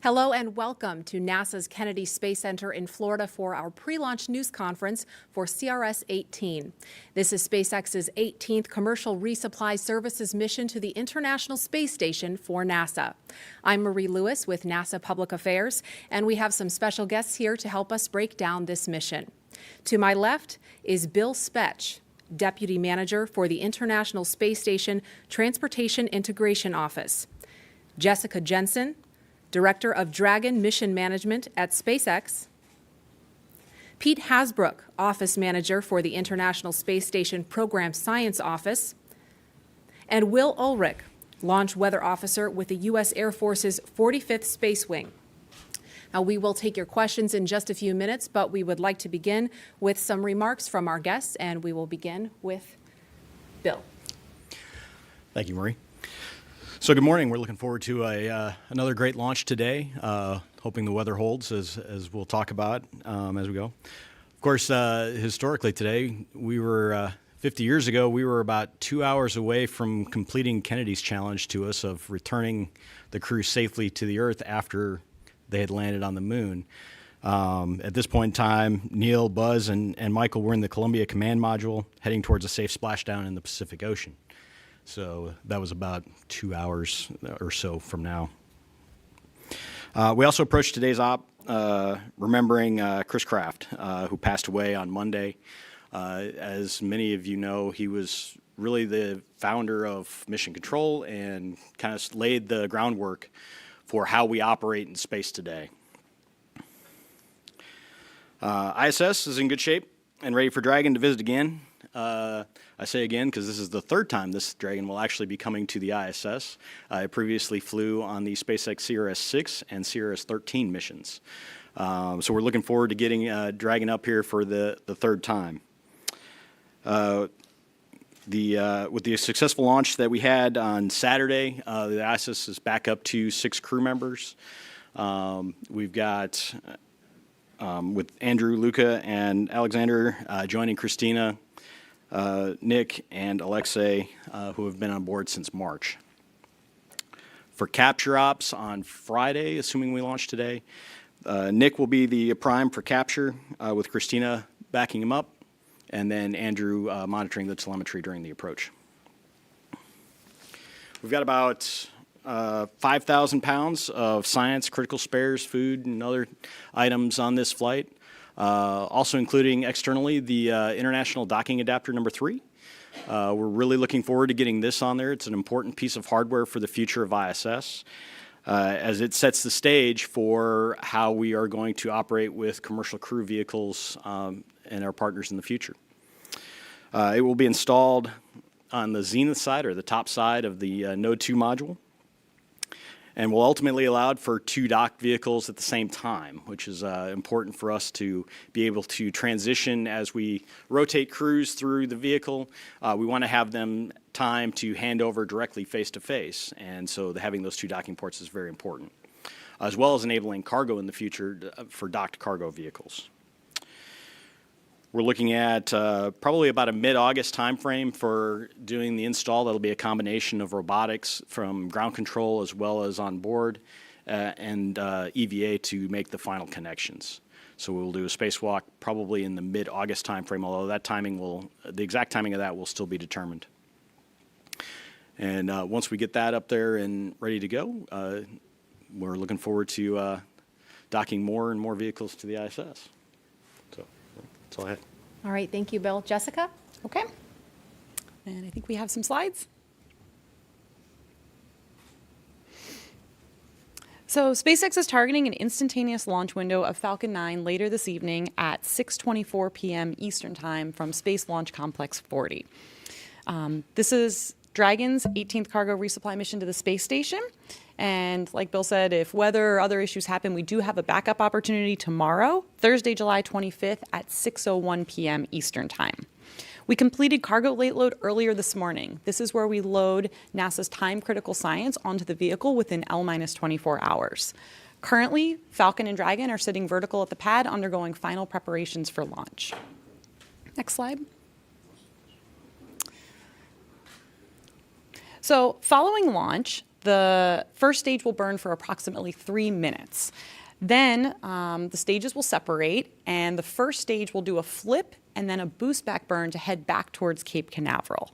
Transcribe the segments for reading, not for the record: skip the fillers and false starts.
Hello and welcome to NASA's Kennedy Space Center in Florida for our pre-launch news conference for CRS-18. This is SpaceX's 18th commercial resupply services mission to the International Space Station for NASA. I'm Marie Lewis with NASA Public Affairs, and we have some special guests here to help us break down this mission. To my left is Bill Spetch, Deputy Manager for the International Space Station Transportation Integration Office. Jessica Jensen, Director of Dragon Mission Management at SpaceX. Pete Hasbrook, Office Manager for the International Space Station Program Science Office. And Will Ulrich, Launch Weather Officer with the U.S. Air Force's 45th Space Wing. Now, we will take your questions in just a few minutes, but we would like to begin with some remarks from our guests, and we will begin with Bill. Thank you, Marie. So good morning. We're looking forward to another great launch today, hoping the weather holds as we'll talk about as we go. Of course, historically today, 50 years ago, we were about 2 hours away from completing Kennedy's challenge to us of returning the crew safely to the Earth after they had landed on the moon. At this point in time, Neil, Buzz, and Michael were in the Columbia Command Module heading towards a safe splashdown in the Pacific Ocean. So that was about 2 hours or so from now. We also approached today's op remembering Chris Kraft, who passed away on Monday. As many of you know, he was really the founder of Mission Control and kind of laid the groundwork for how we operate in space today. ISS is in good shape and ready for Dragon to visit again. I say again because this is the third time this Dragon will actually be coming to the ISS. It previously flew on the SpaceX CRS-6 and CRS-13 missions. So we're looking forward to getting Dragon up here for the third time. With the successful launch that we had on Saturday, the ISS is back up to 6 crew members. We've got with Andrew, Luca, and Alexander joining Christina, Nick, and Alexei, who have been on board since March. For capture ops on Friday, assuming we launch today, Nick will be the prime for capture with Christina backing him up, and then Andrew monitoring the telemetry during the approach. We've got about 5,000 pounds of science, critical spares, food, and other items on this flight. Also including externally the International Docking Adapter number 3. We're really looking forward to getting this on there. It's an important piece of hardware for the future of ISS, as it sets the stage for how we are going to operate with commercial crew vehicles and our partners in the future. It will be installed on the zenith side, or the top side of the Node 2 module, and will ultimately allow for 2 docked vehicles at the same time, which is important for us to be able to transition as we rotate crews through the vehicle. We want to have them time to hand over directly face-to-face, and so having those 2 docking ports is very important, as well as enabling cargo in the future for docked cargo vehicles. We're looking at probably about a mid-August timeframe for doing the install. That'll be a combination of robotics from ground control as well as on board and EVA to make the final connections. So we'll do a spacewalk probably in the mid-August timeframe, although that timing the exact timing of that will still be determined. And once we get that up there and ready to go, we're looking forward to docking more and more vehicles to the ISS. That's all I had. All right, thank you, Bill. Jessica? Okay. And I think we have some slides. So SpaceX is targeting an instantaneous launch window of Falcon 9 later this evening at 6:24 p.m. Eastern Time from Space Launch Complex 40. This is Dragon's 18th cargo resupply mission to the space station. And like Bill said, if weather or other issues happen, we do have a backup opportunity tomorrow, Thursday, July 25th at 6:01 p.m. Eastern Time. We completed cargo late load earlier this morning. This is where we load NASA's time-critical science onto the vehicle within L-24 hours. Currently, Falcon and Dragon are sitting vertical at the pad, undergoing final preparations for launch. Next slide. So following launch, The first stage will burn for approximately 3 minutes. Then the stages will separate, and the first stage will do a flip and then a boost back burn to head back towards Cape Canaveral.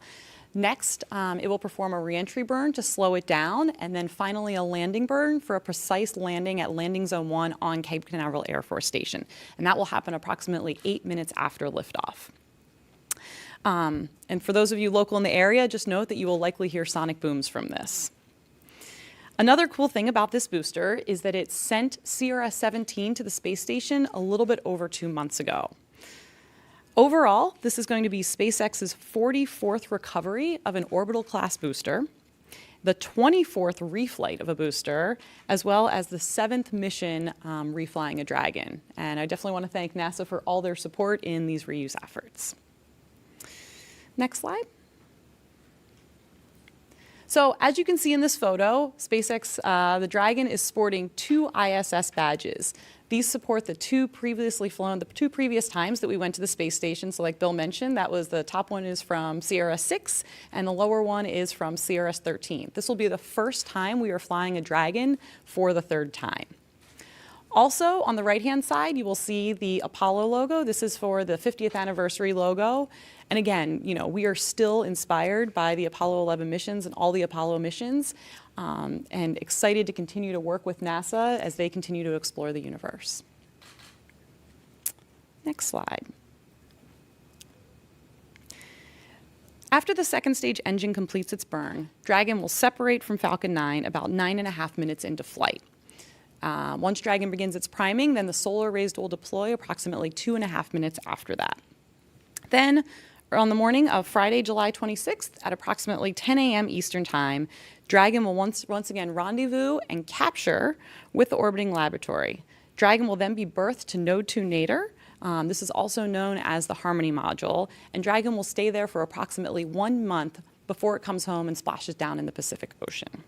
Next, it will perform a reentry burn to slow it down, and then finally a landing burn for a precise landing at Landing Zone 1 on Cape Canaveral Air Force Station. And that will happen approximately 8 minutes after liftoff. And for those of you local in the area, just note that you will likely hear sonic booms from this. Another cool thing about this booster is that it sent CRS-17 to the space station a little bit over 2 months ago. Overall, this is going to be SpaceX's 44th recovery of an orbital class booster, the 24th reflight of a booster, as well as the 7th mission reflying a Dragon. And I definitely want to thank NASA for all their support in these reuse efforts. Next slide. So as you can see in this photo, SpaceX, the Dragon is sporting 2 ISS badges. These support the 2 previous times that we went to the space station. So like Bill mentioned, that was the top one is from CRS-6 and the lower one is from CRS-13. This will be the first time we are flying a Dragon for the 3rd time. Also, on the right-hand side, you will see the Apollo logo. This is for the 50th anniversary logo. And again, you know, we are still inspired by the Apollo 11 missions and all the Apollo missions, and excited to continue to work with NASA as they continue to explore the universe. Next slide. After the 2nd stage engine completes its burn, Dragon will separate from Falcon 9 about 9.5 minutes into flight. Once Dragon begins its priming, then the solar arrays will deploy approximately 2.5 minutes after that. Then, on the morning of Friday, July 26th, at approximately 10 a.m. Eastern Time, Dragon will once again rendezvous and capture with the orbiting laboratory. Dragon will then be berthed to Node 2 Nadir. This is also known as the Harmony module, and Dragon will stay there for approximately 1 month before it comes home and splashes down in the Pacific Ocean.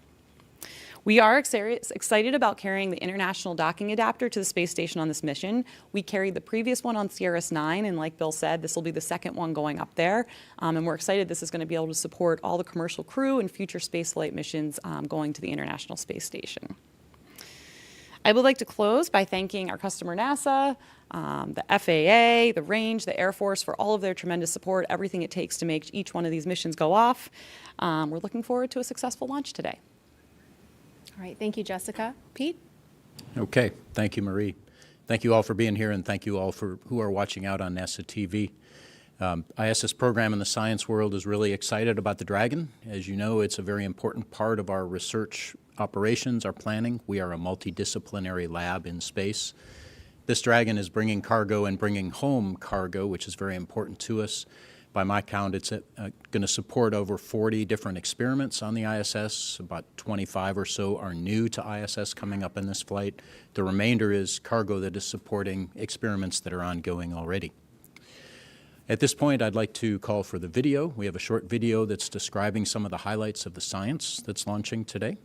We are excited about carrying the international docking adapter to the space station on this mission. We carried the previous one on CRS-9, and like Bill said, this will be the 2nd one going up there. And we're excited this is going to be able to support all the commercial crew and future spaceflight missions going to the International Space Station. I would like to close by thanking our customer NASA, the FAA, the Range, the Air Force for all of their tremendous support, everything it takes to make each one of these missions go off. We're looking forward to a successful launch today. All right, thank you, Jessica. Pete? Okay, thank you, Marie. Thank you all for being here, and thank you all who are watching out on NASA TV. ISS program in the science world is really excited about the Dragon. As you know, it's a very important part of our research operations, our planning. We are a multidisciplinary lab in space. This Dragon is bringing cargo and bringing home cargo, which is very important to us. By my count, it's going to support over 40 different experiments on the ISS. About 25 or so are new to ISS coming up in this flight. The remainder is cargo that is supporting experiments that are ongoing already. At this point, I'd like to call for the video. We have a short video that's describing some of the highlights of the science that's launching today.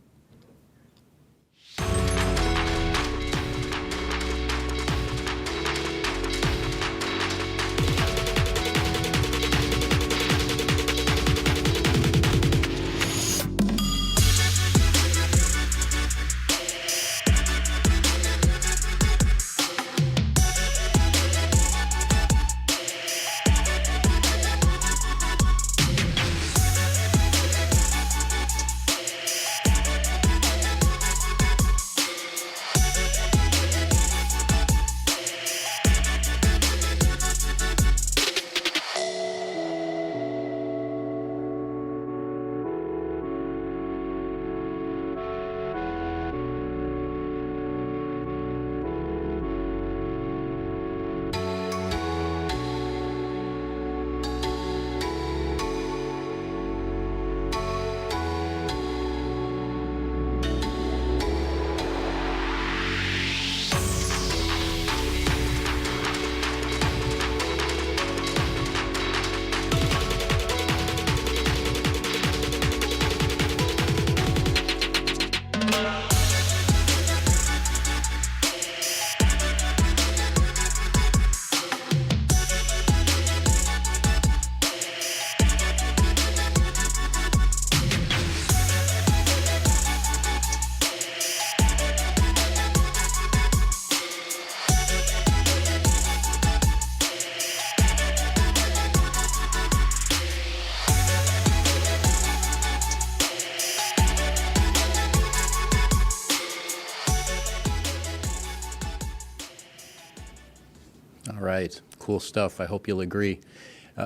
right, cool stuff. I hope you'll agree.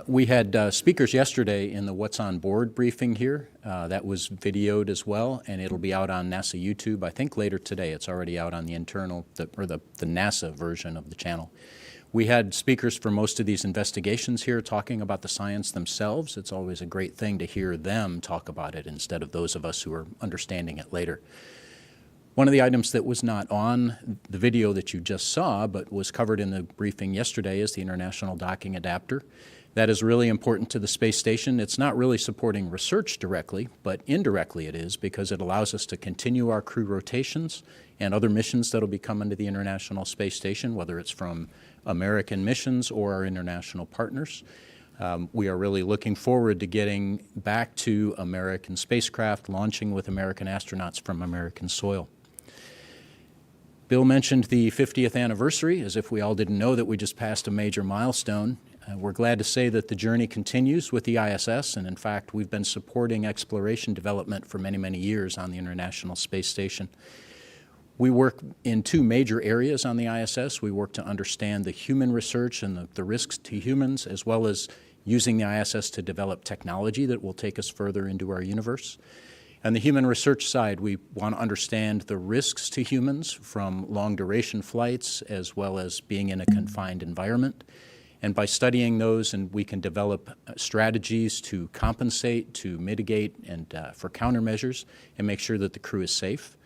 We had speakers yesterday in the What's on Board briefing here. That was videoed as well, and it'll be out on NASA YouTube, I think later today. It's already out on the internal, the NASA version of the channel. We had speakers for most of these investigations here talking about the science themselves. It's always a great thing to hear them talk about it instead of those of us who are understanding it later. One of the items that was not on the video that you just saw, but was covered in the briefing yesterday, is the International Docking Adapter. That is really important to the space station. It's not really supporting research directly, but indirectly it is, because it allows us to continue our crew rotations and other missions that will be coming to the International Space Station, whether it's from American missions or our international partners. We are really looking forward to getting back to American spacecraft, launching with American astronauts from American soil. Bill mentioned the 50th anniversary, as if we all didn't know that we just passed a major milestone. We're glad to say that the journey continues with the ISS, and in fact, we've been supporting exploration development for many, many years on the International Space Station. We work in two major areas on the ISS. We work to understand the human research and the risks to humans, as well as using the ISS to develop technology that will take us further into our universe. On the human research side, we want to understand the risks to humans from long-duration flights, as well as being in a confined environment. And by studying those, and we can develop strategies to compensate, to mitigate, and for countermeasures, and make sure that the crew is safe.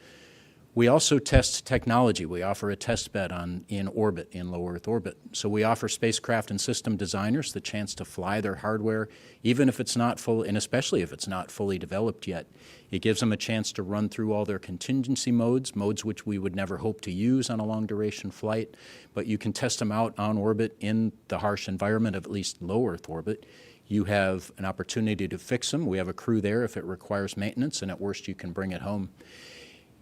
We also test technology. We offer a test bed in orbit, in low Earth orbit. So we offer spacecraft and system designers the chance to fly their hardware, even if it's not full, and especially if it's not fully developed yet. It gives them a chance to run through all their contingency modes which we would never hope to use on a long-duration flight, but you can test them out on orbit in the harsh environment of at least low Earth orbit. You have an opportunity to fix them. We have a crew there if it requires maintenance, and at worst you can bring it home.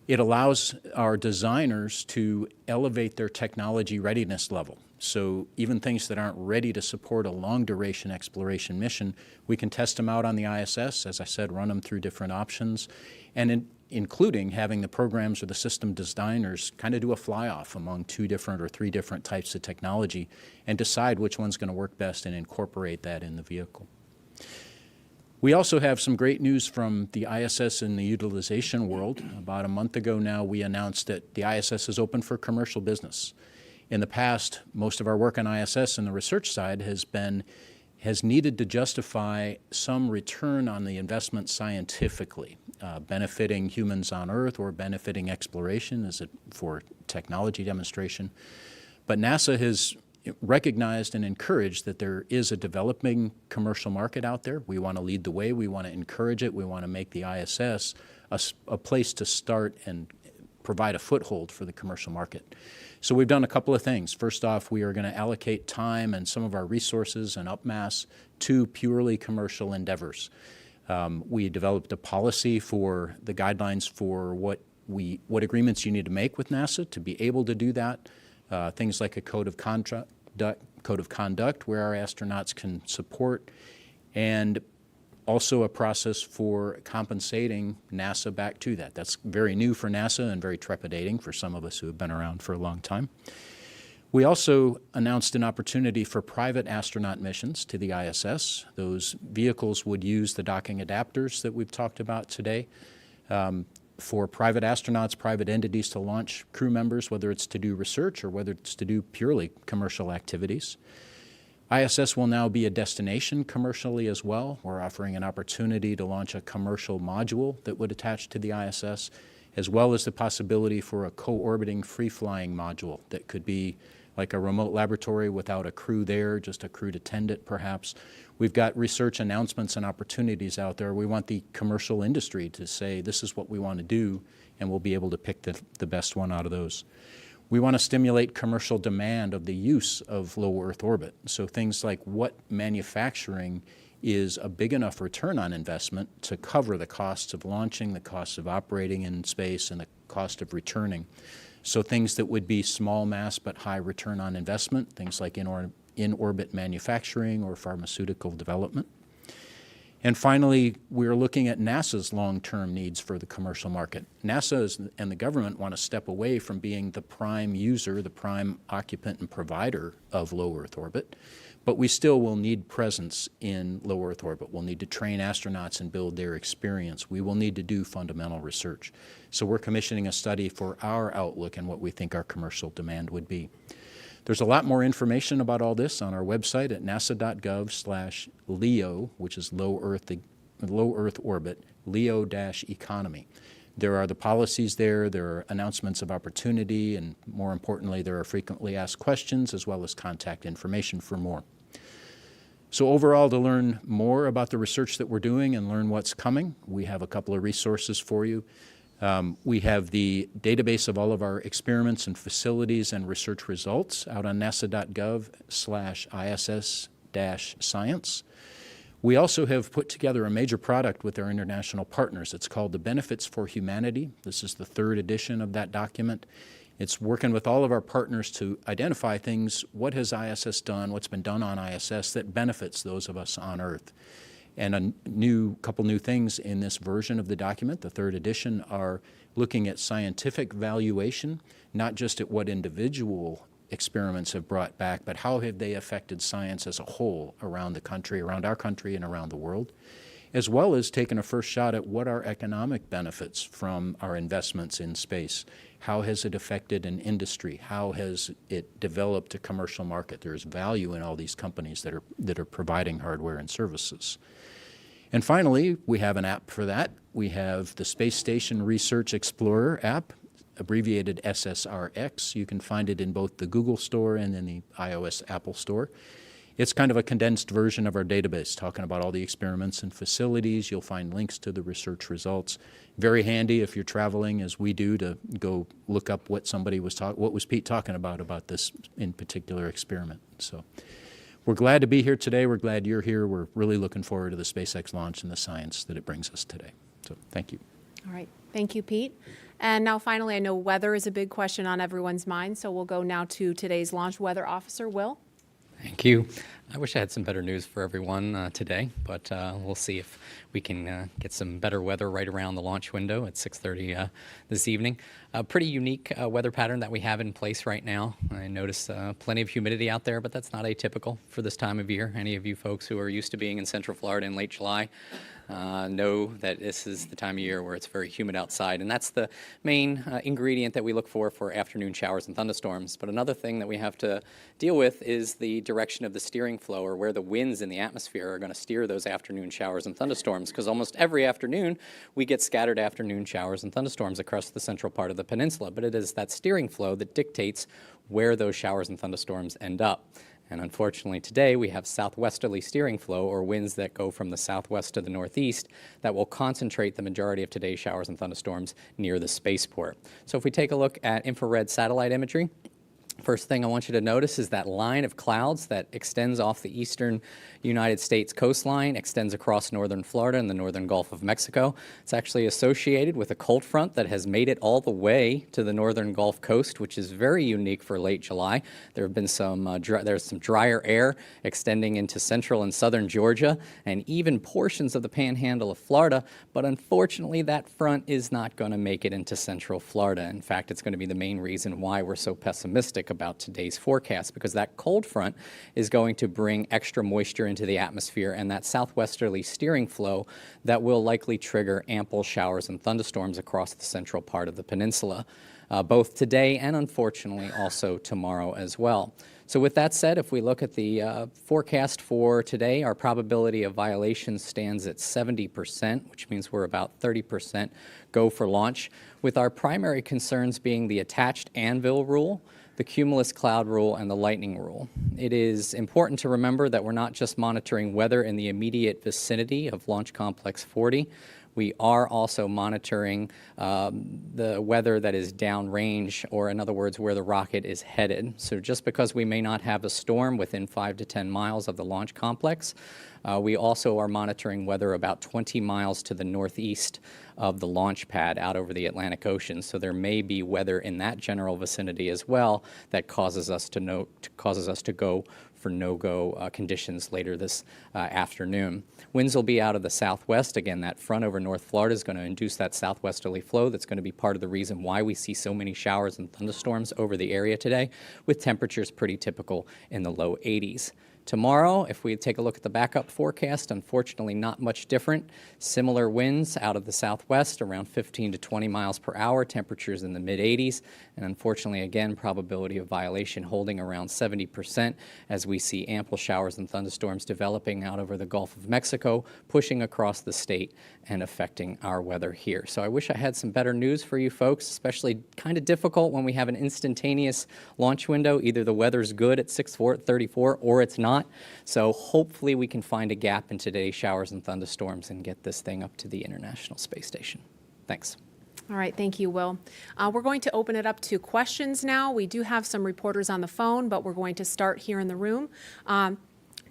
It allows our designers to elevate their technology readiness level. So even things that aren't ready to support a long-duration exploration mission, we can test them out on the ISS, as I said, run them through different options, and including having the programs or the system designers kind of do a fly-off among 2 different or 3 different types of technology and decide which one's going to work best and incorporate that in the vehicle. We also have some great news from the ISS in the utilization world. About a month ago now, we announced that the ISS is open for commercial business. In the past, most of our work on ISS and the research side has needed to justify some return on the investment scientifically, benefiting humans on Earth or benefiting exploration for technology demonstration. But NASA has recognized and encouraged that there is a developing commercial market out there. We want to lead the way. We want to encourage it. We want to make the ISS a place to start and provide a foothold for the commercial market. So we've done a couple of things. First off, we are going to allocate time and some of our resources and upmass to purely commercial endeavors. We developed a policy for the guidelines for what agreements you need to make with NASA to be able to do that. Things like a code of conduct where our astronauts can support, and also a process for compensating NASA back to that. That's very new for NASA and very trepidating for some of us who have been around for a long time. We also announced an opportunity for private astronaut missions to the ISS. Those vehicles would use the docking adapters that we've talked about today. For private astronauts, private entities to launch crew members, whether it's to do research or whether it's to do purely commercial activities. ISS will now be a destination commercially as well. We're offering an opportunity to launch a commercial module that would attach to the ISS, as well as the possibility for a co-orbiting free-flying module that could be like a remote laboratory without a crew there, just a crew to tend it perhaps. We've got research announcements and opportunities out there. We want the commercial industry to say this is what we want to do, and we'll be able to pick the best one out of those. We want to stimulate commercial demand of the use of low Earth orbit. So things like what manufacturing is a big enough return on investment to cover the costs of launching, the costs of operating in space, and the cost of returning. So things that would be small mass but high return on investment, things like in-orbit manufacturing or pharmaceutical development. And finally, we're looking at NASA's long-term needs for the commercial market. NASA and the government want to step away from being the prime user, the prime occupant and provider of low Earth orbit, but we still will need presence in low Earth orbit. We'll need to train astronauts and build their experience. We will need to do fundamental research. So we're commissioning a study for our outlook and what we think our commercial demand would be. There's a lot more information about all this on our website at nasa.gov/LEO, which is low Earth orbit, LEO-economy. There are the policies there, there are announcements of opportunity, and more importantly, there are frequently asked questions as well as contact information for more. So overall, to learn more about the research that we're doing and learn what's coming, we have a couple of resources for you. We have the database of all of our experiments and facilities and research results out on nasa.gov/ISS-science. We also have put together a major product with our international partners. It's called the Benefits for Humanity. This is the 3rd edition of that document. It's working with all of our partners to identify things, what has ISS done, what's been done on ISS that benefits those of us on Earth. And a couple new things in this version of the document, the 3rd edition, are looking at scientific valuation, not just at what individual experiments have brought back, but how have they affected science as a whole around the country, around our country and around the world, as well as taking a first shot at what are economic benefits from our investments in space. How has it affected an industry? How has it developed a commercial market? There's value in all these companies that are providing hardware and services. And finally, we have an app for that. We have the Space Station Research Explorer app, abbreviated SSRX. You can find it in both the Google Store and in the iOS Apple Store. It's kind of a condensed version of our database, talking about all the experiments and facilities. You'll find links to the research results. Very handy if you're traveling, as we do, to go look up what what was Pete talking about this in particular experiment. So we're glad to be here today. We're glad you're here. We're really looking forward to the SpaceX launch and the science that it brings us today. So thank you. All right. Thank you, Pete. And now finally, I know weather is a big question on everyone's mind, so we'll go now to today's launch weather officer, Will. Thank you. I wish I had some better news for everyone today, but we'll see if we can get some better weather right around the launch window at 6:30 this evening. A pretty unique weather pattern that we have in place right now. I notice plenty of humidity out there, but that's not atypical for this time of year. Any of you folks who are used to being in Central Florida in late July know that this is the time of year where it's very humid outside, and that's the main ingredient that we look for afternoon showers and thunderstorms. But another thing that we have to deal with is the direction of the steering flow, or where the winds in the atmosphere are going to steer those afternoon showers and thunderstorms, because almost every afternoon we get scattered afternoon showers and thunderstorms across the central part of the peninsula, but it is that steering flow that dictates where those showers and thunderstorms end up. And unfortunately today we have southwesterly steering flow, or winds that go from the southwest to the northeast, that will concentrate the majority of today's showers and thunderstorms near the spaceport. So if we take a look at infrared satellite imagery, first thing I want you to notice is that line of clouds that extends off the eastern United States coastline, extends across northern Florida and the northern Gulf of Mexico. It's actually associated with a cold front that has made it all the way to the northern Gulf Coast, which is very unique for late July. There have been there's some drier air extending into central and southern Georgia and even portions of the panhandle of Florida, but unfortunately that front is not going to make it into central Florida. In fact, it's going to be the main reason why we're so pessimistic about today's forecast, because that cold front is going to bring extra moisture into the atmosphere and that southwesterly steering flow that will likely trigger ample showers and thunderstorms across the central part of the peninsula, both today and unfortunately also tomorrow as well. So with that said, if we look at the forecast for today, our probability of violation stands at 70%, which means we're about 30% go for launch, with our primary concerns being the attached anvil rule, the cumulus cloud rule, and the lightning rule. It is important to remember that we're not just monitoring weather in the immediate vicinity of Launch Complex 40. We are also monitoring the weather that is downrange, or in other words, where the rocket is headed. So just because we may not have a storm within 5 to 10 miles of the launch complex, we also are monitoring weather about 20 miles to the northeast of the launch pad out over the Atlantic Ocean. So there may be weather in that general vicinity as well that causes us to go for no-go conditions later this afternoon. Winds will be out of the southwest. Again, that front over North Florida is going to induce that southwesterly flow. That's going to be part of the reason why we see so many showers and thunderstorms over the area today, with temperatures pretty typical in the low 80s. Tomorrow, if we take a look at the backup forecast, unfortunately not much different. Similar winds out of the southwest, around 15 to 20 miles per hour, temperatures in the mid-80s, and unfortunately, again, probability of violation holding around 70% as we see ample showers and thunderstorms developing out over the Gulf of Mexico, pushing across the state and affecting our weather here. So I wish I had some better news for you folks, especially kind of difficult when we have an instantaneous launch window. Either the weather's good at 6:34 or it's not. So hopefully we can find a gap in today's showers and thunderstorms and get this thing up to the International Space Station. Thanks. All right, thank you, Will. We're going to open it up to questions now. We do have some reporters on the phone, but we're going to start here in the room.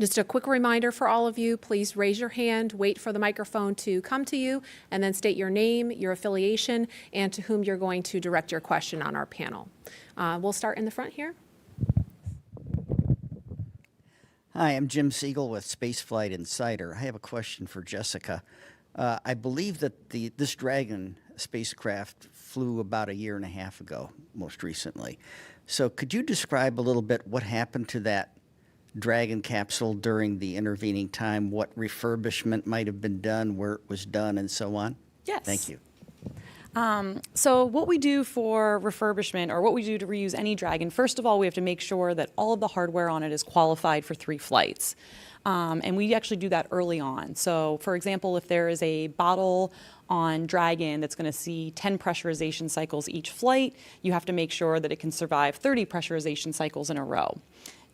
Just a quick reminder for all of you, please raise your hand, wait for the microphone to come to you, and then state your name, your affiliation, and to whom you're going to direct your question on our panel. We'll start in the front here. Hi, I'm Jim Siegel with Spaceflight Insider. I have a question for Jessica. I believe that this Dragon spacecraft flew about a year and a half ago, most recently. So could you describe a little bit what happened to that Dragon capsule during the intervening time, what refurbishment might have been done, where it was done, and so on? Yes. Thank you. So what we do for refurbishment, or what we do to reuse any Dragon, first of all, we have to make sure that all of the hardware on it is qualified for 3 flights. And we actually do that early on. So, for example, if there is a bottle on Dragon that's going to see 10 pressurization cycles each flight, you have to make sure that it can survive 30 pressurization cycles in a row.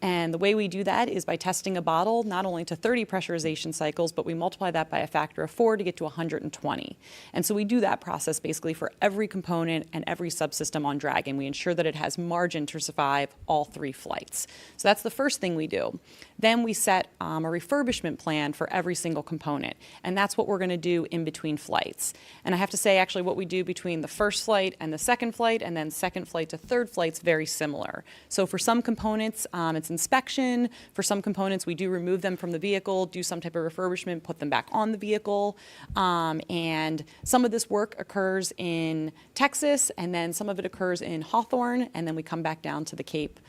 And the way we do that is by testing a bottle not only to 30 pressurization cycles, but we multiply that by a factor of 4 to get to 120. And so we do that process basically for every component and every subsystem on Dragon. We ensure that it has margin to survive all 3 flights. So that's the first thing we do. Then we set a refurbishment plan for every single component. And that's what we're going to do in between flights. And I have to say, actually, what we do between the first flight and the second flight, and then second flight to third flight, is very similar. So for some components, it's inspection. For some components, we do remove them from the vehicle, do some type of refurbishment, put them back on the vehicle. And some of this work occurs in Texas, and then some of it occurs in Hawthorne, and then we come back down to the Cape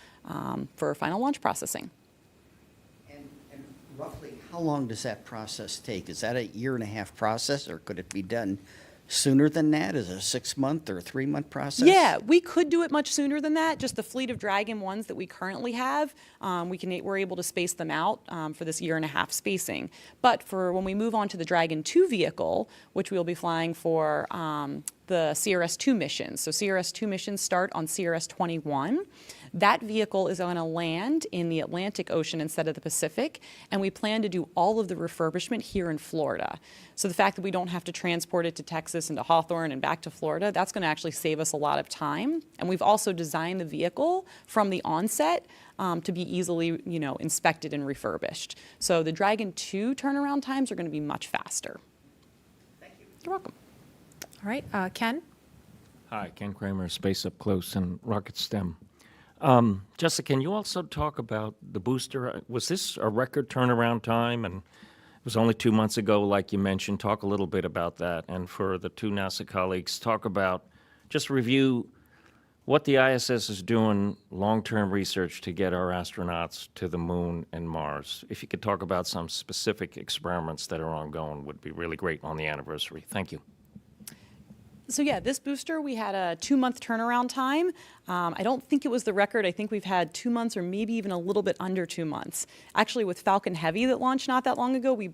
for final launch processing. And roughly, how long does that process take? Is that a year-and-a-half process, or could it be done sooner than that? Is it a 6-month or a 3-month process? Yeah, we could do it much sooner than that. Just the fleet of Dragon ones that we currently have, we're able to space them out for this year-and-a-half spacing. But for when we move on to the Dragon 2 vehicle, which we'll be flying for the CRS-2 missions. So CRS-2 missions start on CRS-21. That vehicle is going to land in the Atlantic Ocean instead of the Pacific, and we plan to do all of the refurbishment here in Florida. So the fact that we don't have to transport it to Texas and to Hawthorne and back to Florida, that's going to actually save us a lot of time. And we've also designed the vehicle from the onset to be easily, inspected and refurbished. So the Dragon 2 turnaround times are going to be much faster. Thank you. You're welcome. All right, Ken? Hi, Ken Kramer, Space Up Close and Rocket STEM. Jessica, can you also talk about the booster? Was this a record turnaround time? And it was only 2 months ago, like you mentioned. Talk a little bit about that. And for the 2 NASA colleagues, just review what the ISS is doing, long-term research to get our astronauts to the moon and Mars. If you could talk about some specific experiments that are ongoing, would be really great on the anniversary. Thank you. So yeah, this booster, we had a 2-month turnaround time. I don't think it was the record. I think we've had 2 months or maybe even a little bit under 2 months. Actually, with Falcon Heavy that launched not that long ago, we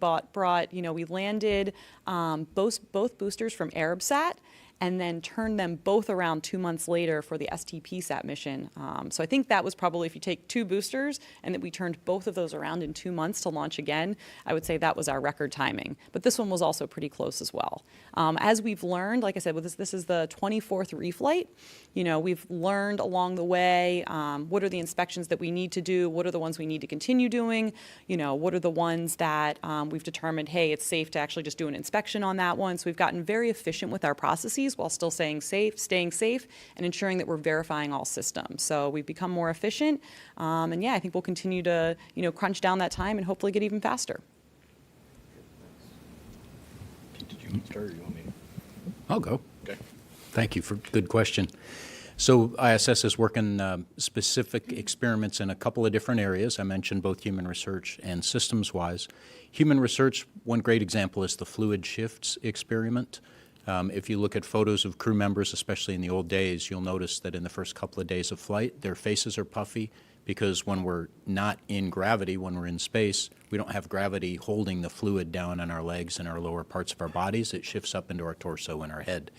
landed both boosters from Arabsat and then turned them both around 2 months later for the STP-SAT mission. So I think that was probably, if you take 2 boosters and that we turned both of those around in 2 months to launch again, I would say that was our record timing. But this one was also pretty close as well. As we've learned, like I said, this is the 24th reflight. We've learned along the way, what are the inspections that we need to do? What are the ones we need to continue doing? What are the ones that we've determined, hey, it's safe to actually just do an inspection on that one? So we've gotten very efficient with our processes emergencies while still staying safe, and ensuring that we're verifying all systems. So we've become more efficient, and yeah, I think we'll continue to crunch down that time and hopefully get even faster. Did you start or you want me to? I'll go. Okay. Thank you for good question. So ISS is working specific experiments in a couple of different areas. I mentioned both human research and systems-wise. Human research, one great example is the fluid shifts experiment. If you look at photos of crew members, especially in the old days, you'll notice that in the first couple of days of flight, their faces are puffy because when we're not in gravity, when we're in space, we don't have gravity holding the fluid down on our legs and our lower parts of our bodies. It shifts up into our torso and our head.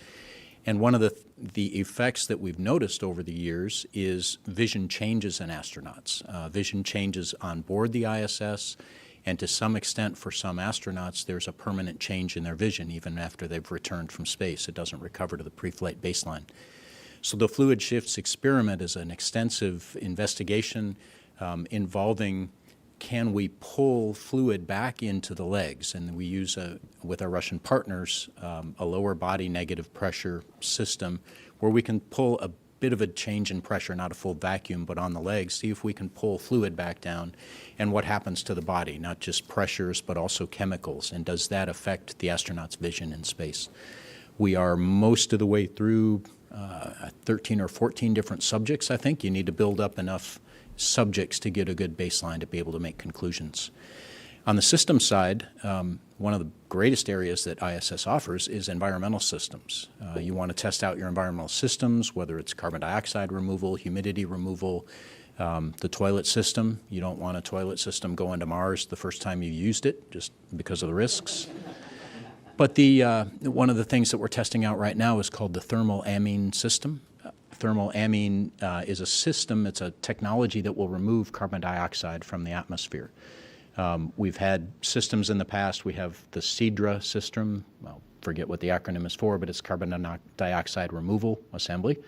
And one of the effects that we've noticed over the years is vision changes in astronauts. Vision changes on board the ISS, and to some extent for some astronauts there's a permanent change in their vision even after they've returned from space. It doesn't recover to the pre-flight baseline. So the fluid shifts experiment is an extensive investigation involving can we pull fluid back into the legs? And we use, with our Russian partners, a lower body negative pressure system where we can pull a bit of a change in pressure, not a full vacuum, but on the legs, see if we can pull fluid back down and what happens to the body, not just pressures, but also chemicals, and does that affect the astronaut's vision in space? We are most of the way through 13 or 14 different subjects, I think. You need to build up enough subjects to get a good baseline to be able to make conclusions. On the system side, one of the greatest areas that ISS offers is environmental systems. You want to test out your environmental systems, whether it's carbon dioxide removal, humidity removal, the toilet system. You don't want a toilet system going to Mars the first time you used it, just because of the risks. But one of the things that we're testing out right now is called the thermal amine system. Thermal amine is a system, it's a technology that will remove carbon dioxide from the atmosphere. We've had systems in the past. We have the CEDRA system. Well, forget what the acronym is for, but it's carbon dioxide removal assembly.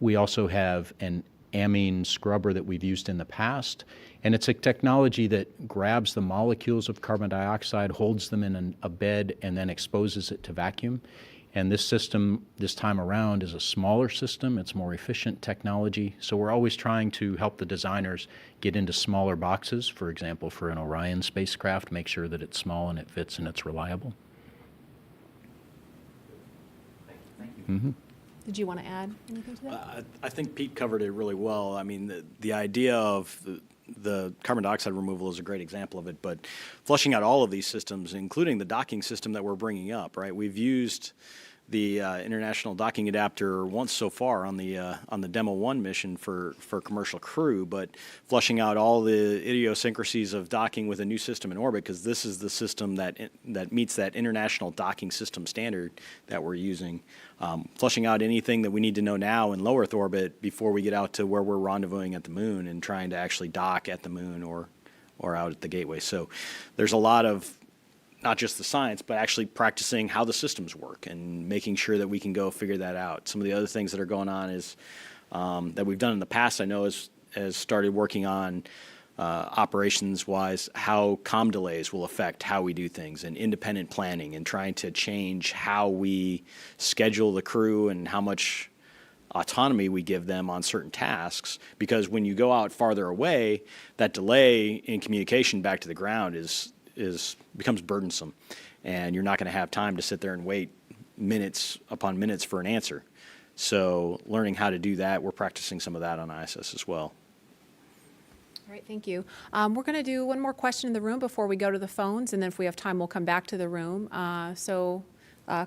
We also have an amine scrubber that we've used in the past, and it's a technology that grabs the molecules of carbon dioxide, holds them in a bed, and then exposes it to vacuum. And this system, this time around, is a smaller system. It's more efficient technology. So we're always trying to help the designers get into smaller boxes. For example, for an Orion spacecraft, make sure that it's small and it fits and it's reliable. Thank you. Mm-hmm. Did you want to add anything to that? I think Pete covered it really well. I mean, the idea of the carbon dioxide removal is a great example of it, but flushing out all of these systems, including the docking system that we're bringing up, right? We've used the International Docking Adapter once so far on the Demo 1 mission for commercial crew, but flushing out all the idiosyncrasies of docking with a new system in orbit, because this is the system that meets that international docking system standard that we're using. Flushing out anything that we need to know now in low Earth orbit before we get out to where we're rendezvousing at the moon and trying to actually dock at the moon or out at the gateway. So there's a lot of not just the science, but actually practicing how the systems work and making sure that we can go figure that out. Some of the other things that are going on is that we've done in the past, I know, has started working on operations-wise, how comm delays will affect how we do things, and independent planning, and trying to change how we schedule the crew and how much autonomy we give them on certain tasks. Because when you go out farther away, that delay in communication back to the ground becomes burdensome, and you're not going to have time to sit there and wait minutes upon minutes for an answer. So learning how to do that, we're practicing some of that on ISS as well. All right, thank you. We're going to do one more question in the room before we go to the phones, and then if we have time, we'll come back to the room.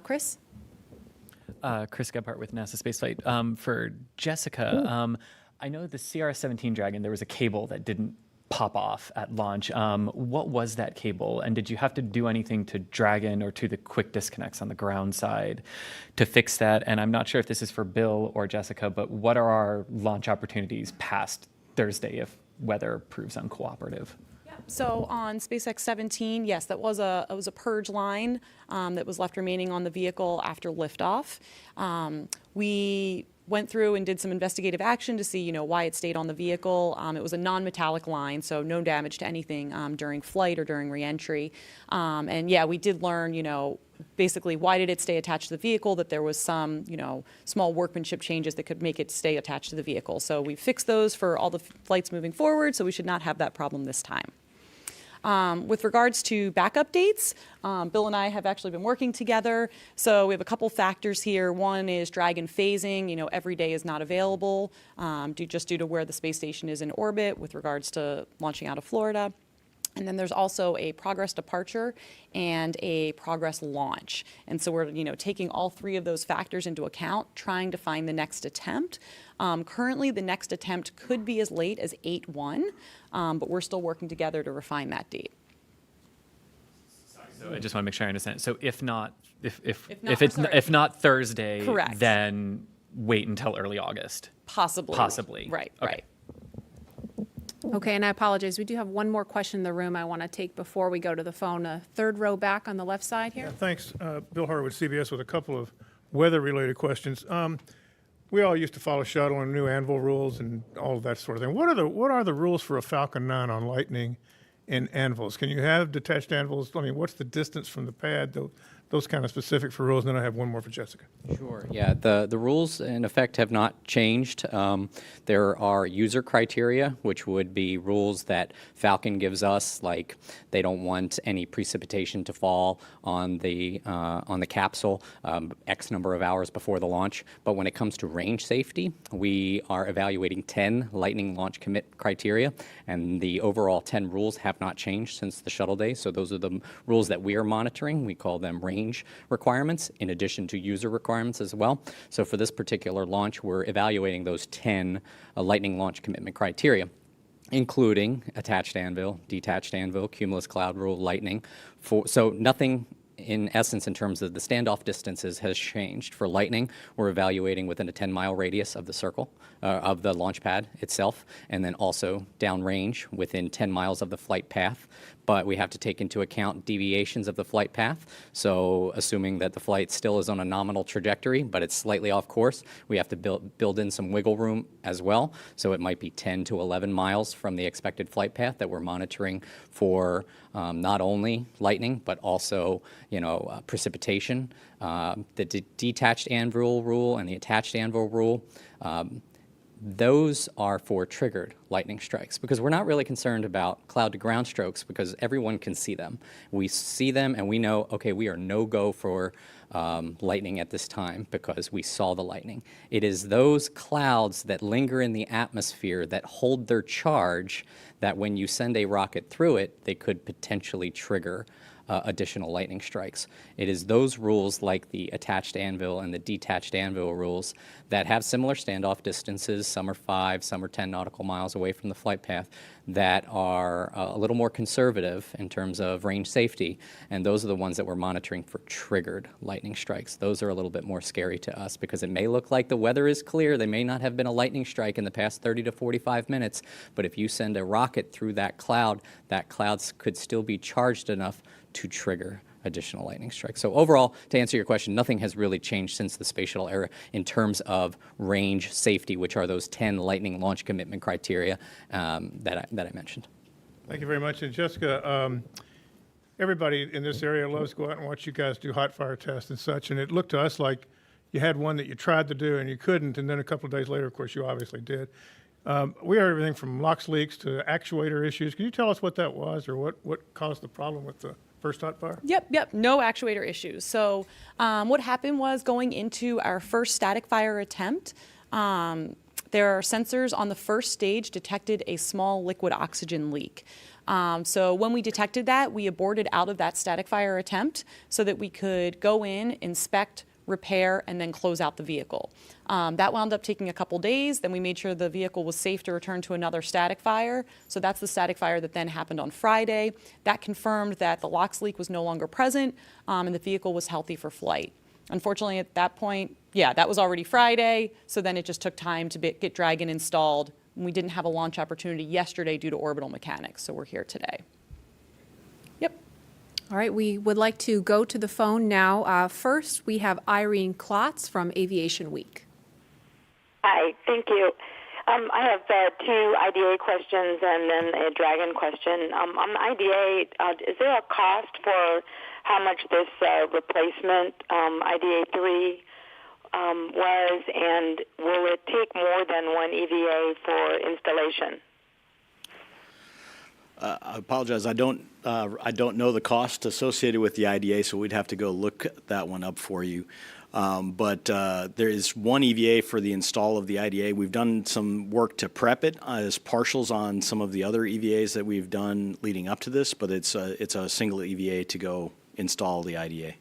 Chris? Chris Gebhardt with NASA Spaceflight. For Jessica, I know the CRS-17 Dragon, there was a cable that didn't pop off at launch. What was that cable, and did you have to do anything to Dragon or to the quick disconnects on the ground side to fix that? And I'm not sure if this is for Bill or Jessica, but what are our launch opportunities past Thursday if weather proves uncooperative? So on SpaceX 17, yes, it was a purge line that was left remaining on the vehicle after liftoff. We went through and did some investigative action to see, why it stayed on the vehicle. It was a non-metallic line, so no damage to anything during flight or during reentry. And yeah, we did learn, basically why did it stay attached to the vehicle, that there was some, small workmanship changes that could make it stay attached to the vehicle. So we fixed those for all the flights moving forward, so we should not have that problem this time. With regards to backup dates, Bill and I have actually been working together. So we have a couple factors here. One is Dragon phasing. Every day is not available just due to where the space station is in orbit with regards to launching out of Florida. And then there's also a progress departure and a progress launch. And so we're, taking all three of those factors into account, trying to find the next attempt. Currently, the next attempt could be as late as 8/1, but we're still working together to refine that date. So I just want to make sure I understand. So if not sorry. if not Thursday, Correct. then wait until early August. Possibly. Right. Okay. Right. Okay, and I apologize. We do have one more question in the room I want to take before we go to the phone. Third row back on the left side here. Thanks. Bill Horowitz, CBS, with a couple of weather-related questions. We all used to follow shuttle and new anvil rules and all of that sort of thing. What are the rules for a Falcon 9 on Lightning and anvils? Can you have detached anvils? I mean, what's the distance from the pad? Those kind of specific for rules. And then I have one more for Jessica. Sure. Yeah, the rules in effect have not changed. There are user criteria, which would be rules that Falcon gives us, like they don't want any precipitation to fall on the capsule X number of hours before the launch. But when it comes to range safety, we are evaluating 10 Lightning launch commit criteria, and the overall 10 rules have not changed since the shuttle day. So those are the rules that we are monitoring. We call them range requirements, in addition to user requirements as well. So for this particular launch, we're evaluating those 10 Lightning launch commitment criteria, including attached anvil, detached anvil, cumulus cloud rule, Lightning. So nothing in essence, in terms of the standoff distances, has changed. For Lightning, we're evaluating within a 10-mile radius of the circle, of the launch pad itself, and then also downrange within 10 miles of the flight path. But we have to take into account deviations of the flight path. So assuming that the flight still is on a nominal trajectory, but it's slightly off course, we have to build in some wiggle room as well. So it might be 10 to 11 miles from the expected flight path that we're monitoring for not only Lightning, but also, precipitation. The detached anvil rule and the attached anvil rule, those are for triggered lightning strikes, because we're not really concerned about cloud to ground strokes because everyone can see them. We see them and we know, okay, we are no-go for lightning at this time because we saw the lightning. It is those clouds that linger in the atmosphere that hold their charge that when you send a rocket through it, they could potentially trigger additional lightning strikes. It is those rules, like the attached anvil and the detached anvil rules, that have similar standoff distances. Some are 5, some are 10 nautical miles away from the flight path, that are a little more conservative in terms of range safety. And those are the ones that we're monitoring for triggered lightning strikes. Those are a little bit more scary to us because it may look like the weather is clear. There may not have been a lightning strike in the past 30 to 45 minutes. But if you send a rocket through that cloud could still be charged enough to trigger additional lightning strikes. So overall, to answer your question, nothing has really changed since the space shuttle era in terms of range safety, which are those 10 Lightning launch commitment criteria that I mentioned. Thank you very much. And Jessica, everybody in this area loves to go out and watch you guys do hot fire tests and such. And it looked to us like you had one that you tried to do and you couldn't. And then a couple of days later, of course, you obviously did. We heard everything from LOX leaks to actuator issues. Can you tell us what that was or what caused the problem with the first hot fire? Yep. No actuator issues. So what happened was, going into our first static fire attempt, there are sensors on the first stage detected a small liquid oxygen leak. So when we detected that, we aborted out of that static fire attempt so that we could go in, inspect, repair, and then close out the vehicle. That wound up taking a couple days. Then we made sure the vehicle was safe to return to another static fire. So that's the static fire that then happened on Friday. That confirmed that the LOX leak was no longer present, and the vehicle was healthy for flight. Unfortunately, at that point, that was already Friday, so then it just took time to get Dragon installed. We didn't have a launch opportunity yesterday due to orbital mechanics, so we're here today. Yep. All right, we would like to go to the phone now. First, we have Irene Klotz from Aviation Week. Hi, thank you. I have two IDA questions and then a Dragon question. On the IDA, is there a cost for how much this replacement IDA-3 was, and will it take more than one EVA for installation? I apologize. I don't know the cost associated with the IDA, so we'd have to go look that one up for you. But there is one EVA for the install of the IDA. We've done some work to prep it as partials on some of the other EVAs that we've done leading up to this, but it's a single EVA to go install the IDA.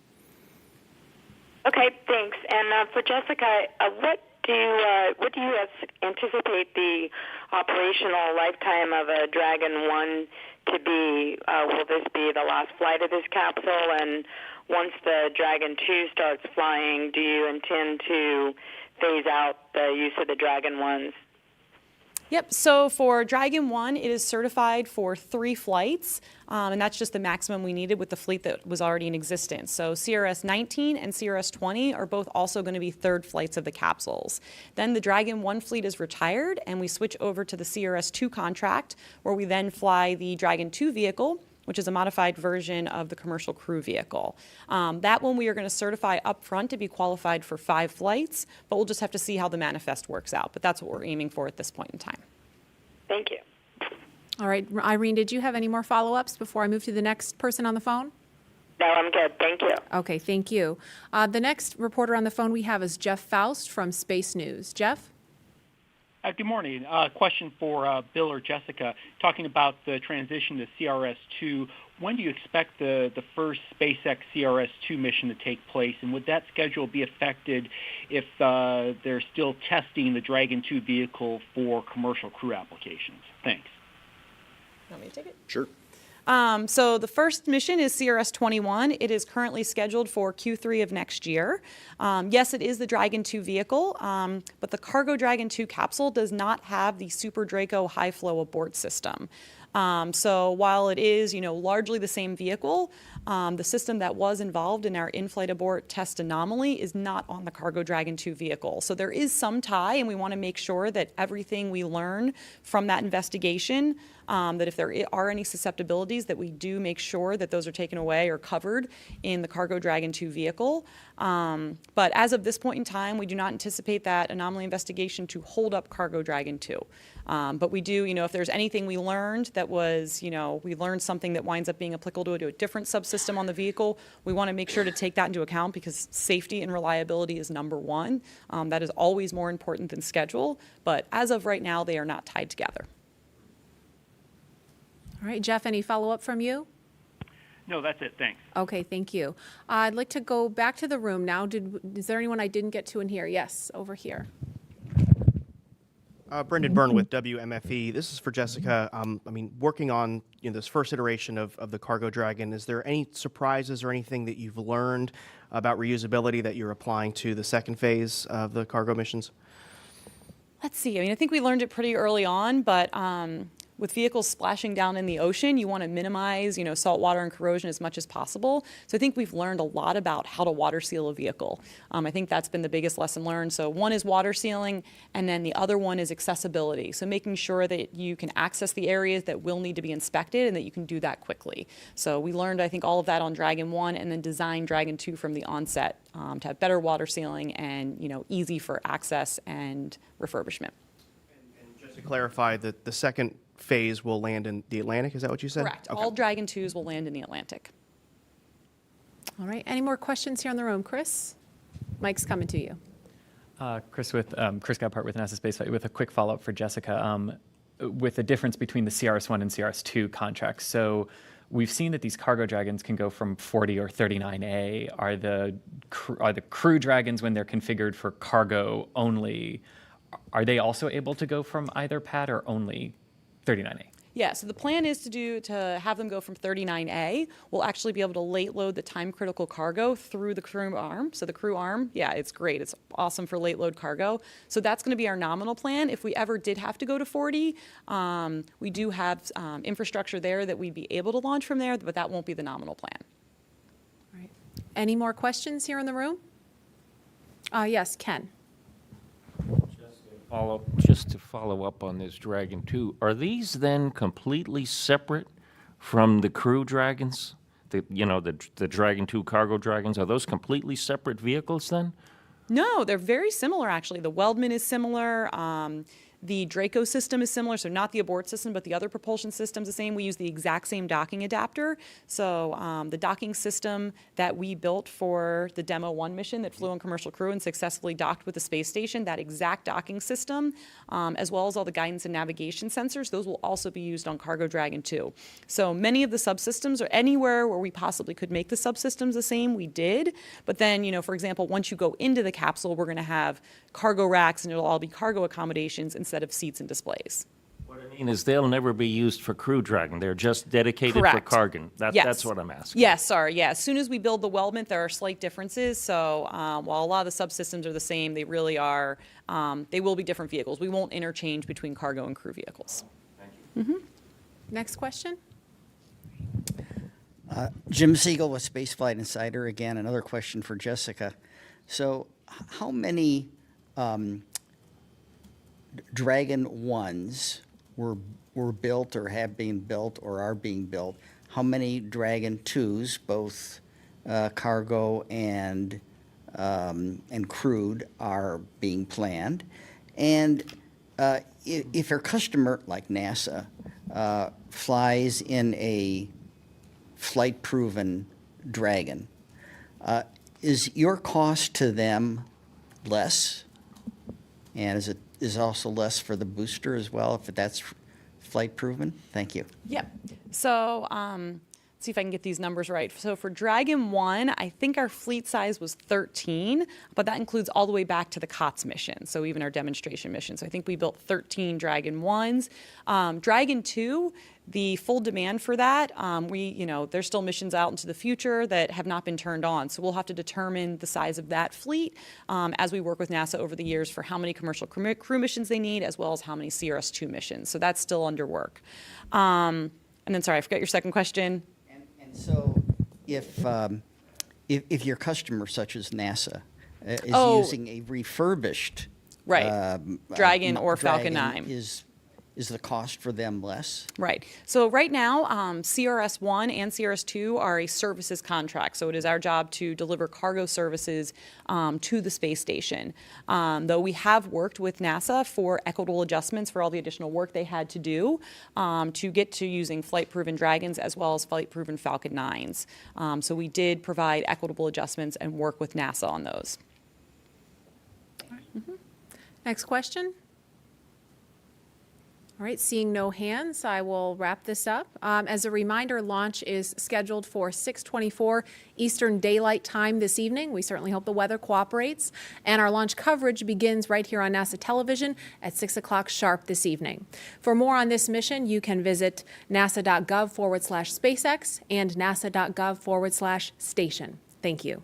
Okay, thanks. And for Jessica, what do you anticipate the operational lifetime of a Dragon 1 to be? Will this be the last flight of this capsule? And once the Dragon 2 starts flying, do you intend to phase out the use of the Dragon 1s? Yep, so for Dragon 1, it is certified for 3 flights, and that's just the maximum we needed with the fleet that was already in existence. So CRS-19 and CRS-20 are both also going to be 3rd flights of the capsules. Then the Dragon 1 fleet is retired, and we switch over to the CRS-2 contract, where we then fly the Dragon 2 vehicle, which is a modified version of the commercial crew vehicle. That one we are going to certify up front to be qualified for 5 flights, but we'll just have to see how the manifest works out. But that's what we're aiming for at this point in time. Thank you. All right, Irene, did you have any more follow-ups before I move to the next person on the phone? No, I'm good. Thank you. Okay, thank you. The next reporter on the phone we have is Jeff Faust from Space News. Jeff? Good morning. Question for Bill or Jessica. Talking about the transition to CRS-2, when do you expect the first SpaceX CRS-2 mission to take place, and would that schedule be affected if they're still testing the Dragon 2 vehicle for commercial crew applications? Thanks. Want me to take it? Sure. So the first mission is CRS-21. It is currently scheduled for Q3 of next year. Yes, it is the Dragon 2 vehicle, but the Cargo Dragon 2 capsule does not have the Super Draco high flow abort system. So while it is, largely the same vehicle, the system that was involved in our in-flight abort test anomaly is not on the Cargo Dragon 2 vehicle. So there is some tie, and we want to make sure that everything we learn from that investigation, that if there are any susceptibilities, that we do make sure that those are taken away or covered in the Cargo Dragon 2 vehicle. But as of this point in time, we do not anticipate that anomaly investigation to hold up Cargo Dragon 2. But we do, if there's anything we learned that was, we learned something that winds up being applicable to a different subsystem on the vehicle, we want to make sure to take that into account because safety and reliability is number one. That is always more important than schedule. But as of right now, they are not tied together. All right, Jeff, any follow-up from you? No, that's it. Thanks. Okay, thank you. I'd like to go back to the room now. Is there anyone I didn't get to in here? Yes, over here. Brendan Byrne with WMFE. This is for Jessica. Working on this first iteration of the Cargo Dragon, is there any surprises or anything that you've learned about reusability that you're applying to the second phase of the cargo missions? Let's see. I think we learned it pretty early on, but with vehicles splashing down in the ocean, you want to minimize, salt water and corrosion as much as possible. So I think we've learned a lot about how to water seal a vehicle. I think that's been the biggest lesson learned. So one is water sealing, and then the other one is accessibility. So making sure that you can access the areas that will need to be inspected and that you can do that quickly. So we learned, I think, all of that on Dragon 1 and then designed Dragon 2 from the onset to have better water sealing and, easy for access and refurbishment. And just to clarify, that the second phase will land in the Atlantic, is that what you said? Correct. Okay. All Dragon 2s will land in the Atlantic. All right, any more questions here in the room? Chris? Mike's coming to you. Chris Gephardt with NASA Spaceflight with a quick follow-up for Jessica. With the difference between the CRS-1 and CRS-2 contracts. So we've seen that these cargo dragons can go from 40 or 39A. Are the crew dragons, when they're configured for cargo only, are they also able to go from either pad or only 39A? Yeah, so the plan is to have them go from 39A. We'll actually be able to late load the time critical cargo through the crew arm. So the crew arm, yeah, it's great. It's awesome for late load cargo. So that's going to be our nominal plan. If we ever did have to go to 40, we do have infrastructure there that we'd be able to launch from there, but that won't be the nominal plan. All right. Any more questions here in the room? Yes, Ken. Just to follow up on this Dragon 2, are these then completely separate from the Crew Dragons? the Dragon 2 cargo dragons, are those completely separate vehicles then? No, they're very similar, actually. The Weldman is similar. The Draco system is similar, so not the abort system, but the other propulsion system's the same. We use the exact same docking adapter. So the docking system that we built for the Demo 1 mission that flew on commercial crew and successfully docked with the space station, that exact docking system, as well as all the guidance and navigation sensors, those will also be used on Cargo Dragon 2. So many of the subsystems, or anywhere where we possibly could make the subsystems the same, we did. But then, for example, once you go into the capsule, we're going to have cargo racks, and it'll all be cargo accommodations instead of seats and displays. What I mean is they'll never be used for Crew Dragon. They're just dedicated for Correct. cargo. Yes. That's what I'm asking. Yes, sorry, yeah. As soon as we build the Weldment, there are slight differences. So while a lot of the subsystems are the same, they really are, they will be different vehicles. We won't interchange between cargo and crew vehicles. Next question. Jim Siegel with Spaceflight Insider. Again, another question for Jessica. So how many Dragon 1s were built or have been built or are being built? How many Dragon 2s, both cargo and crewed, are being planned? And if your customer, like NASA, flies in a flight-proven Dragon, is your cost to them less? And is also less for the booster as well, if that's flight proven? Thank you. Yep. So let's see if I can get these numbers right. So for Dragon 1, I think our fleet size was 13, but that includes all the way back to the COTS mission, so even our demonstration mission. So I think we built 13 Dragon 1s. Dragon 2, the full demand for that, there's still missions out into the future that have not been turned on. So we'll have to determine the size of that fleet as we work with NASA over the years for how many commercial crew missions they need, as well as how many CRS-2 missions. So that's still under work. And then, sorry, I forgot your second question. And so if your customer, such as NASA, is using a refurbished Dragon or Falcon 9. Is the cost for them less? Right. So right now, CRS-1 and CRS-2 are a services contract. So it is our job to deliver cargo services to the space station. Though we have worked with NASA for equitable adjustments for all the additional work they had to do to get to using flight-proven Dragons as well as flight-proven Falcon 9s. So we did provide equitable adjustments and work with NASA on those. Next question. All right, seeing no hands, I will wrap this up. As a reminder, launch is scheduled for 6:24 Eastern Daylight Time this evening. We certainly hope the weather cooperates. And our launch coverage begins right here on NASA television at 6 o'clock sharp this evening. For more on this mission, you can visit nasa.gov/SpaceX and nasa.gov/station. Thank you.